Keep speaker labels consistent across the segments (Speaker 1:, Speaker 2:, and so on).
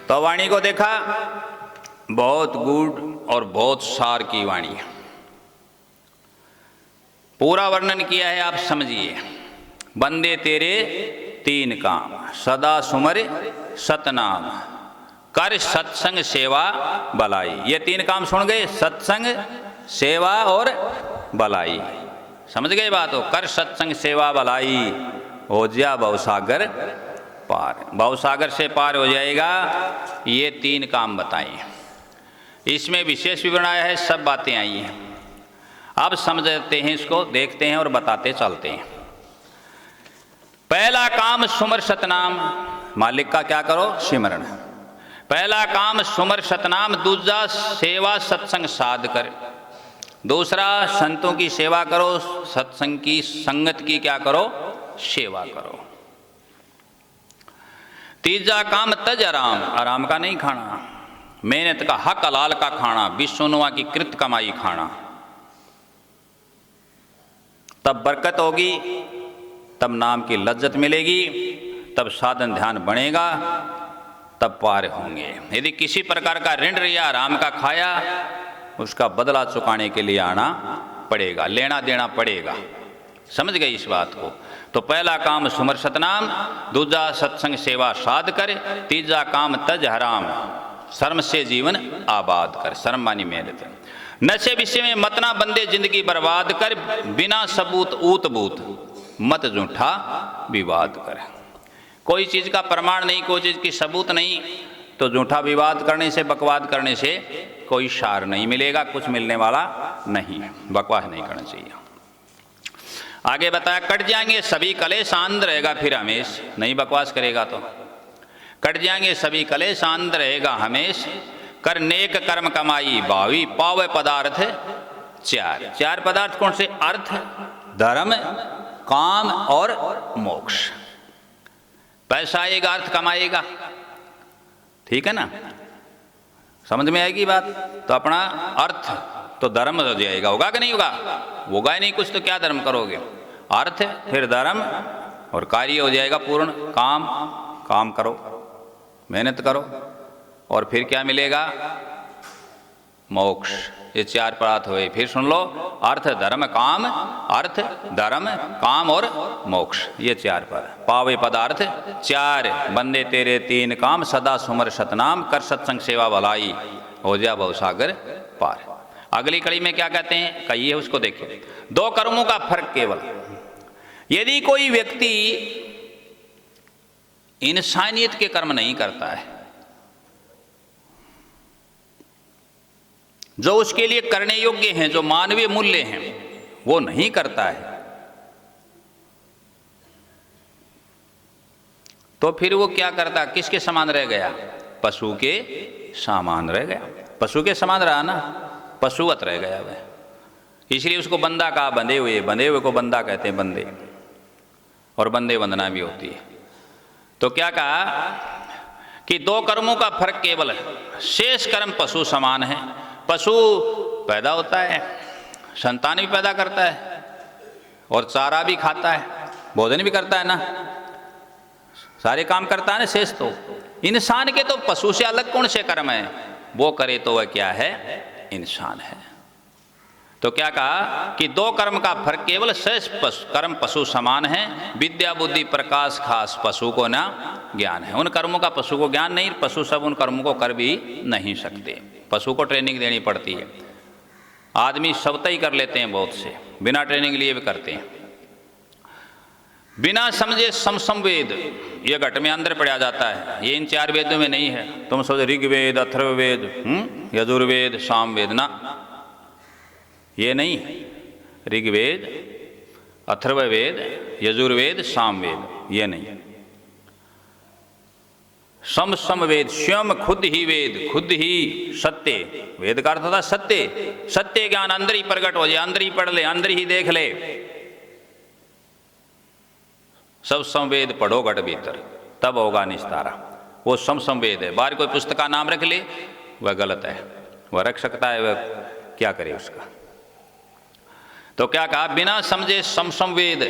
Speaker 1: तो वाणी को देखा, बहुत गूढ़ और बहुत सार की वाणी, पूरा वर्णन किया है, आप समझिए। बंदे तेरे तीन काम, सदा सुमर सतनाम, कर सत्संग सेवा भलाई। ये तीन काम सुन गए, सत्संग सेवा और भलाई, समझ गए बात हो। कर सत्संग सेवा भलाई, हो जा भवसागर पार, भवसागर से पार हो जाएगा। ये तीन काम बताए, इसमें विशेष विवरण आया है, सब बातें आई हैं। अब समझते हैं इसको, देखते हैं और बताते चलते हैं। पहला काम सुमर सतनाम, मालिक का क्या करो, सिमरण। पहला काम सुमर सतनाम, दूसरा सेवा सत्संग साध कर, दूसरा संतों की सेवा करो, सत्संग की संगत की क्या करो, सेवा करो। तीसरा काम तज आराम, आराम का नहीं खाना, मेहनत का हक हलाल का खाना, विश्वनुआ की कृत कमाई खाना, तब बरकत होगी, तब नाम की लज्जत मिलेगी, तब साधन ध्यान बढ़ेगा, तब पार होंगे। यदि किसी प्रकार का ऋण रिया आराम का खाया, उसका बदला चुकाने के लिए आना पड़ेगा, लेना देना पड़ेगा। समझ गए इस बात को। तो पहला काम सुमर सतनाम, दूसरा सत्संग सेवा साध कर, तीसरा काम तज हराम, शर्म से जीवन आबाद कर, शर्म मानी मेहनत। नशे विषय में मत ना बंदे जिंदगी बर्बाद कर, बिना सबूत ऊत बूत मत झूठा विवाद कर। कोई चीज का प्रमाण नहीं, कोई चीज की सबूत नहीं, तो झूठा विवाद करने से, बकवाद करने से कोई सार नहीं मिलेगा, कुछ मिलने वाला नहीं है। बकवास नहीं करना चाहिए। आगे बताया, कट जाएंगे सभी कलेश, आनंद रहेगा फिर हमेश। नहीं बकवास करेगा तो कट जाएंगे सभी कलेश, आनंद रहेगा हमेश। कर नेक कर्म कमाई भावी, पावे पदार्थ चार। चार पदार्थ कौन से, अर्थ, धर्म, काम और मोक्ष। पैसा आएगा, अर्थ कमाएगा, ठीक है ना, समझ में आएगी बात। तो अपना अर्थ तो धर्म हो जाएगा, होगा कि नहीं होगा, होगा ही नहीं कुछ तो क्या धर्म करोगे। अर्थ फिर धर्म और कार्य हो जाएगा पूर्ण। काम, काम करो, मेहनत करो, और फिर क्या मिलेगा, मोक्ष। ये चार पदार्थ हुए, फिर सुन लो, अर्थ धर्म काम, अर्थ धर्म काम और मोक्ष, ये चार पद। पावे पदार्थ चार, बंदे तेरे तीन काम, सदा सुमर सतनाम, कर सत्संग सेवा भलाई, हो जा भवसागर पार। अगली कड़ी में क्या कहते हैं, कहिए उसको देखें। दो कर्मों का फर्क केवल, यदि कोई व्यक्ति इंसानियत के कर्म नहीं करता है, जो उसके लिए करने योग्य हैं, जो मानवीय मूल्य हैं, वो नहीं करता है, तो फिर वो क्या करता, किसके समान रह गया, पशु के समान रह गया। पशु के समान रहा ना, पशुवत रह गया वह। इसलिए उसको बंदा कहा, बंधे हुए को बंदा कहते हैं, बंदे, और बंदे वंदना भी होती है। तो क्या कहा कि दो कर्मों का फर्क केवल है, शेष कर्म पशु समान है। पशु पैदा होता है, संतान भी पैदा करता है, और चारा भी खाता है, भोजन भी करता है ना, सारे काम करता है ना शेष। तो इंसान के तो पशु से अलग कौन से कर्म है, वो करे तो वह क्या है, इंसान है। तो क्या कहा कि दो कर्म का फर्क केवल, शेष कर्म पशु समान है। विद्या बुद्धि प्रकाश खास, पशु को ना ज्ञान है। उन कर्मों का पशु को ज्ञान नहीं, पशु सब उन कर्मों को कर भी नहीं सकते, पशु को ट्रेनिंग देनी पड़ती है। आदमी स्वतः ही कर लेते हैं, बहुत से बिना ट्रेनिंग लिए भी करते हैं। बिना समझे समसम वेद, ये घट में अंदर पड़ा जाता है, ये इन चार वेदों में नहीं है। तुम सोचो ऋग्वेद, अथर्ववेद, यजुर्वेद, सामवेद, ना, ये नहीं। ऋग्वेद, अथर्ववेद, यजुर्वेद, सामवेद, ये नहीं। सम वेद, स्वयं खुद ही वेद, खुद ही सत्य। वेद का अर्थ था सत्य, सत्य ज्ञान अंदर ही प्रकट हो जाए, अंदर ही पढ़ ले, अंदर ही देख ले। सब संवेद पढ़ो घट भीतर, तब होगा निस्तारा। वो संवेद है, बाहर कोई पुस्तक का नाम रख ले, वह गलत है, वह रख सकता है, वह क्या करे उसका। तो क्या कहा, बिना समझे समवेद,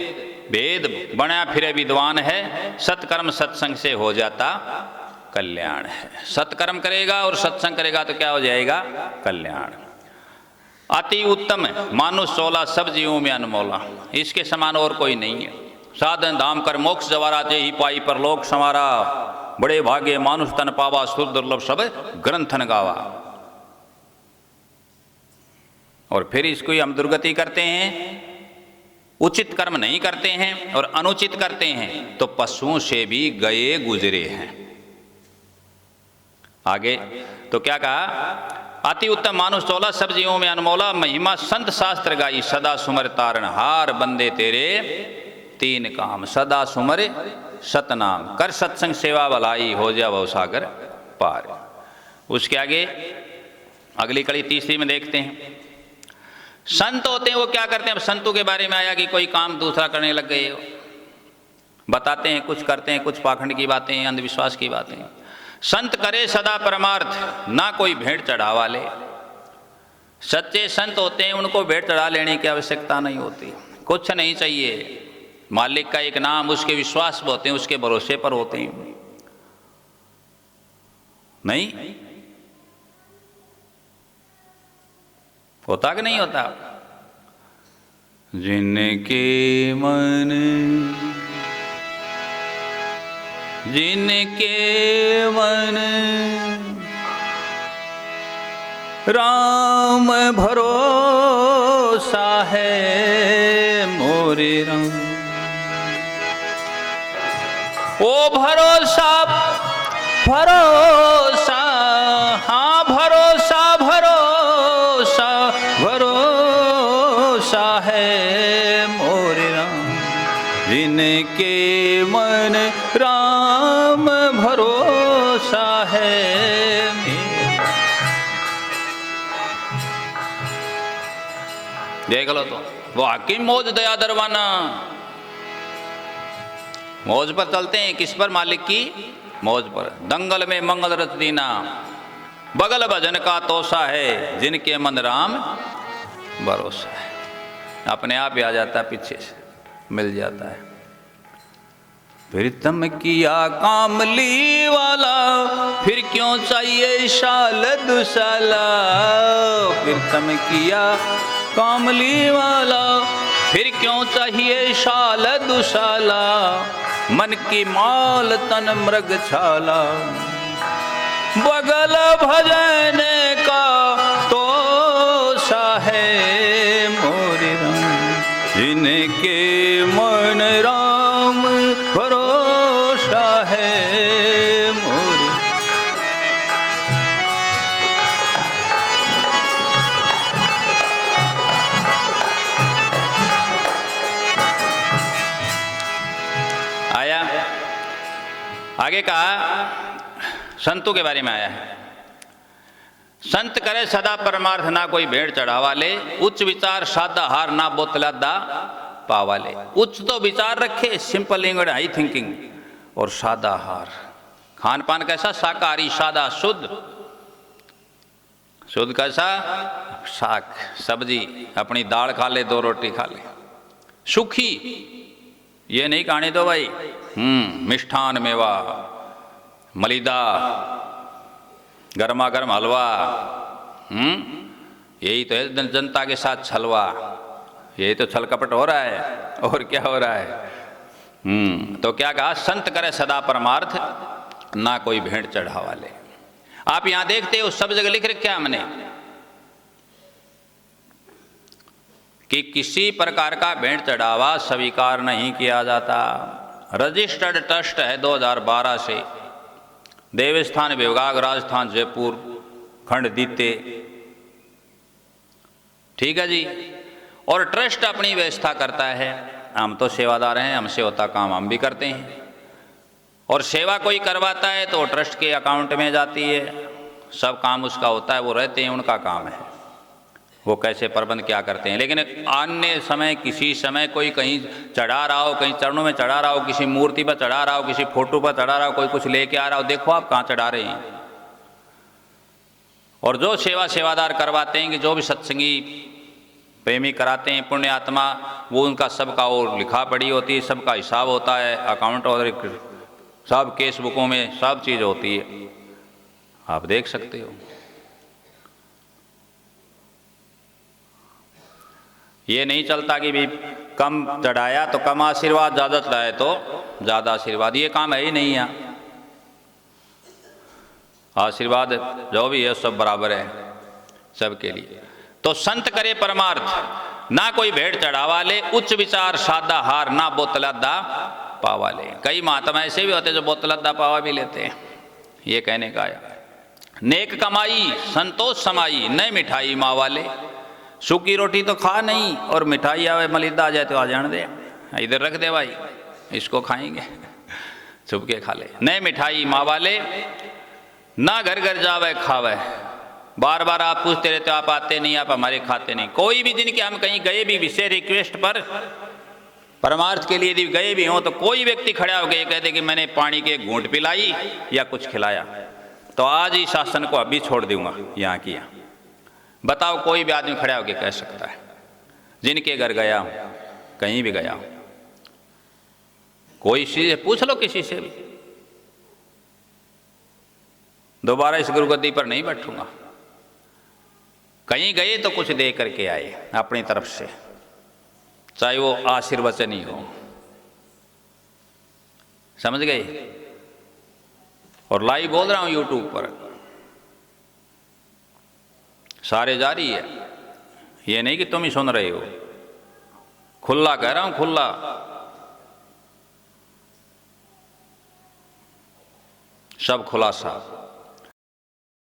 Speaker 1: वेद बना फिरे विद्वान है, सत्कर्म सत्संग से हो जाता कल्याण है। सत्कर्म करेगा और सत्संग करेगा तो क्या हो जाएगा? कल्याण। अति उत्तम मानुष 16 सब जीवों में अनमोला, इसके समान और कोई नहीं है। साधन धाम कर मोक्ष जवारा ते ही पाई परलोक संवारा, बड़े भागे मानुष तन पावा सुर दुर्लभ सब ग्रंथन गावा। और फिर इसको हम दुर्गति करते हैं, उचित कर्म नहीं करते हैं और अनुचित करते हैं तो पशुओं से भी गए गुजरे हैं। आगे तो क्या कहा? अति उत्तम मानुष 16 सब जीवों में अनमोला, महिमा संत शास्त्र गाई, सदा सुमर तारण हार, बंदे तेरे 3 काम, सदा सुमर सतनाम, कर सत्संग सेवा भलाई, हो जा भव सागर पार। उसके आगे अगली कड़ी तीसरी में देखते हैं, संत होते हैं वो क्या करते हैं? अब संतों के बारे में आया कि कोई काम दूसरा करने लग गए, बताते हैं कुछ, करते हैं कुछ, पाखंड की बातें, अंधविश्वास की बातें। संत करे सदा परमार्थ, ना कोई भेंट चढ़ावा ले। सच्चे संत होते हैं उनको भेंट चढ़ा लेने की आवश्यकता नहीं होती, कुछ नहीं चाहिए। मालिक का एक नाम, उसके विश्वास पर होते हैं, उसके भरोसे पर होते हैं। नहीं होता कि नहीं होता? जिनके मन राम भरोसा है मोरे राम, ओ भरोसा भरोसा, हाँ भरोसा भरोसा भरोसा है मोरे राम, जिनके मन राम भरोसा है। देख लो तो वो हाकिम मौज दया दरवाना, मौज पर चलते हैं। किस पर? मालिक की मौज पर। दंगल में मंगल रच दीना, बगल भजन का तोसा है, जिनके मन राम भरोसा है। अपने आप ही आ जाता है, पीछे से मिल जाता है। प्रीतम किया कामली वाला, फिर क्यों चाहिए शाल दुसाला। प्रीतम किया कामली वाला, फिर क्यों चाहिए शाल दुसाला। मन की माल तन मृग छाला, बगल भजन का तो सा है मोरे राम, जिनके मन राम भरोसा है मोरे। आया आगे कहा, संतों के बारे में आया है। संत करे सदा परमार्थ, ना कोई भेंट चढ़ावा ले। उच्च विचार सादा हार, ना बोतला दा पावा ले। उच्च तो विचार रखे, सिंपल इंग्लिश हाई थिंकिंग, और सादा हार। खान पान कैसा? शाकाहारी, सादा, शुद्ध। शुद्ध कैसा? साग सब्जी, अपनी दाल खा ले, 2 रोटी खा ले। सुखी, ये नहीं खाने दो भाई, मिष्ठान मेवा, मलिदा, गर्मा गर्म हलवा, यही तो है जनता के साथ छलवा। यही तो छल कपट हो रहा है, और क्या हो रहा है? तो क्या कहा? संत करे सदा परमार्थ, ना कोई भेंट चढ़ावा ले। आप यहां देखते हो सब जगह लिख रखा हमने कि किसी प्रकार का भेंट चढ़ावा स्वीकार नहीं किया जाता। रजिस्टर्ड ट्रस्ट है 2012 से, देवस्थान विभाग, राजस्थान, जयपुर, खंड दीते, ठीक है जी। और ट्रस्ट अपनी व्यवस्था करता है। हम तो सेवादार हैं, हमसे होता काम हम भी करते हैं। और सेवा कोई करवाता है तो ट्रस्ट के अकाउंट में जाती है, सब काम उसका होता है, वो रहते हैं, उनका काम है, वो कैसे प्रबंध क्या करते हैं। लेकिन अन्य समय, किसी समय कोई कहीं चढ़ा रहा हो, कहीं चरणों में चढ़ा रहा हो, किसी मूर्ति पर चढ़ा रहा हो, किसी फोटो पर चढ़ा रहा हो, कोई कुछ लेके आ रहा हो, देखो आप कहाँ चढ़ा रहे हैं। और जो सेवादार करवाते हैं, कि जो भी सत्संगी प्रेमी कराते हैं, पुण्य आत्मा, वो उनका सबका और लिखा पड़ी होती है, सबका हिसाब होता है, अकाउंट और सब केसबुकों में सब चीज़ होती है, आप देख सकते हो। ये नहीं चलता कि भी कम चढ़ाया तो कम आशीर्वाद, ज़्यादा चढ़ाए तो ज़्यादा आशीर्वाद, ये काम है ही नहीं यहाँ। आशीर्वाद जो भी है सब बराबर है सबके लिए। तो संत करे परमार्थ, ना कोई भेंट चढ़ावा ले, उच्च विचार सादा हार, ना बोतलदा पावा ले। कई महात्मा ऐसे भी होते जो बोतलदा पावा भी लेते हैं, ये कहने का आया। नेक कमाई संतोष समाई, न मिठाई माँ वाले। सूखी रोटी तो खा नहीं और मिठाई आवे मलिदा आ जाए तो आ जाने दे, इधर रख दे भाई, इसको खाएंगे, छुप के खा ले। न मिठाई माँ वाले, ना घर घर जावे खावे। बार बार आप पूछते रहते हो, आप आते नहीं, आप हमारे खाते नहीं। कोई भी जिनके हम कहीं गए भी विशेष रिक्वेस्ट पर परमार्थ के लिए यदि गए भी हों, तो कोई व्यक्ति खड़ा हो गया कह दे कि मैंने पानी के घूंट पिलाई या कुछ खिलाया, तो आज ही शासन को अभी छोड़ दूंगा यहाँ की यहाँ। बताओ, कोई भी आदमी खड़ा होकर कह सकता है। जिनके घर गया हूँ, कहीं भी गया हूँ, कोई चीज़ पूछ लो किसी से भी, दोबारा इस गुरुगद्दी पर नहीं बैठूंगा। कहीं गए तो कुछ दे करके आए अपनी तरफ से, चाहे वो आशीर्वचन ही हो, समझ गए। और लाइव बोल रहा हूं यूट्यूब पर, सारे जारी है, ये नहीं कि तुम ही सुन रहे हो, खुला कह रहा हूं, खुला। सब खुलासा।